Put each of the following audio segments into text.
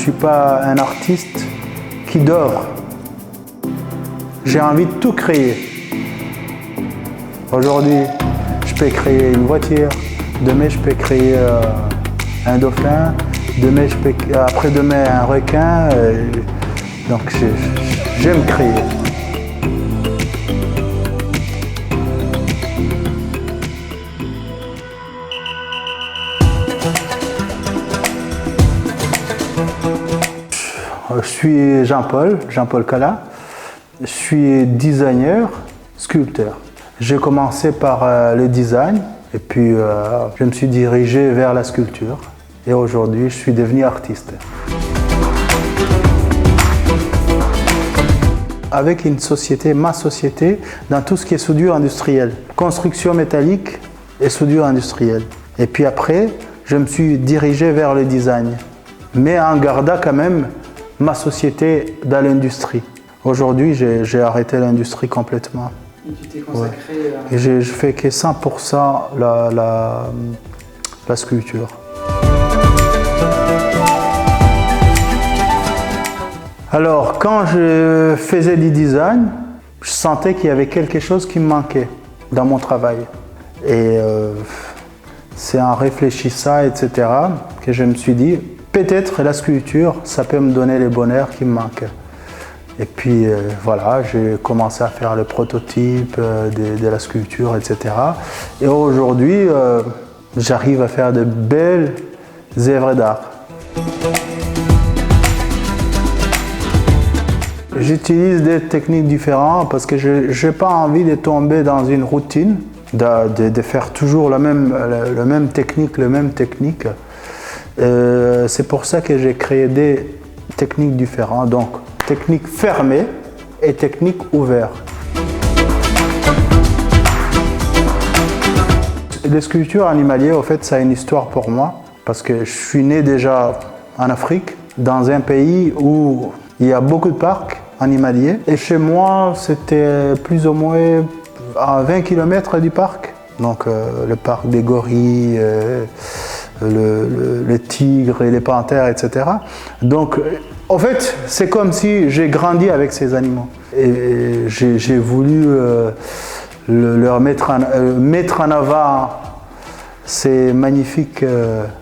suis pas un artiste qui dort. J'ai envie de tout créer. Aujourd'hui, je peux créer une voiture. Demain, je peux créer un dauphin. Demain, après-demain, un requin. Donc, j'aime créer. Je suis Jean-Paul Cala. Je suis designer, sculpteur. J'ai commencé par le design et puis je me suis dirigé vers la sculpture. Et aujourd'hui, je suis devenu artiste. Avec une société, ma société, dans tout ce qui est soudure industrielle, construction métallique et soudure industrielle. Et puis après, je me suis dirigé vers le design, mais en gardant quand même ma société dans l'industrie. Aujourd'hui, j'ai arrêté l'industrie complètement. Et tu t'es consacré à... Et je fais que 100% la sculpture. Alors, quand je faisais du design, je sentais qu'il y avait quelque chose qui me manquait dans mon travail. Et c'est en réfléchissant, etc., que je me suis dit, peut-être la sculpture, ça peut me donner les bonheurs qui me manquent. Et puis voilà, j'ai commencé à faire le prototype de la sculpture, etc. Et aujourd'hui, j'arrive à faire de belles œuvres d'art. J'utilise des techniques différentes parce que je n'ai pas envie de tomber dans une routine, de faire toujours la même technique. C'est pour ça que j'ai créé des techniques différentes, donc technique fermée et technique ouverte. Les sculptures animalières, en fait, ça a une histoire pour moi parce que je suis né déjà en Afrique, dans un pays où il y a beaucoup de parcs animaliers. Et chez moi, c'était plus ou moins à 20 km du parc. Donc le parc des gorilles, les tigres et les panthères, etc. Donc en fait, c'est comme si j'ai grandi avec ces animaux. Et j'ai voulu leur mettre en avant ces magnifiques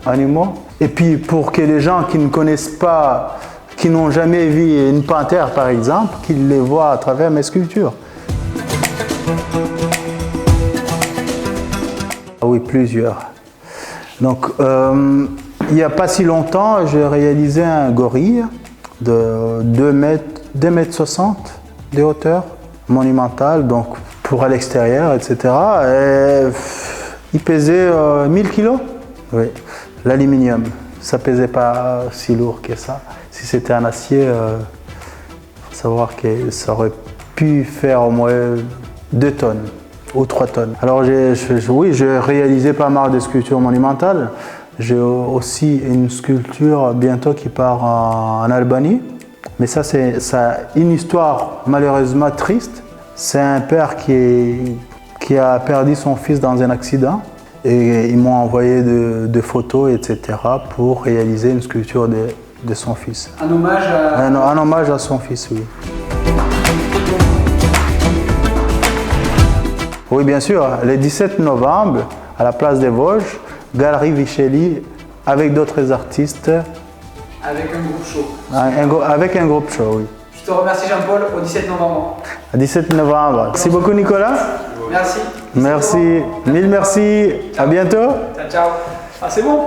animaux. Et puis pour que les gens qui ne connaissent pas, qui n'ont jamais vu une panthère par exemple, qu'ils les voient à travers mes sculptures. Oui, plusieurs. Donc, il n'y a pas si longtemps, j'ai réalisé un gorille de 2,60 m de hauteur, monumental, donc pour à l'extérieur, etc. Et il pesait 1000 kg. Oui, l'aluminium, ça ne pesait pas si lourd que ça. Si c'était un acier, il faut savoir que ça aurait pu faire au moins 2 tonnes ou 3 tonnes. Alors oui, j'ai réalisé pas mal de sculptures monumentales. J'ai aussi une sculpture bientôt qui part en Albanie. Mais ça a une histoire malheureusement triste. C'est un père qui a perdu son fils dans un accident. Et ils m'ont envoyé des photos, etc. pour réaliser une sculpture de son fils. Un hommage à... Un hommage à son fils, oui. Oui, bien sûr. Le 17 novembre, à la place des Vosges, Galerie Vichely, avec d'autres artistes. Avec un groupe show. Avec un groupe show, oui. Je te remercie Jean-Paul, au 17 novembre. 17 novembre. Merci beaucoup Nicolas. Merci. Merci. Mille merci. À bientôt. Ciao, ciao. Ah, c'est bon.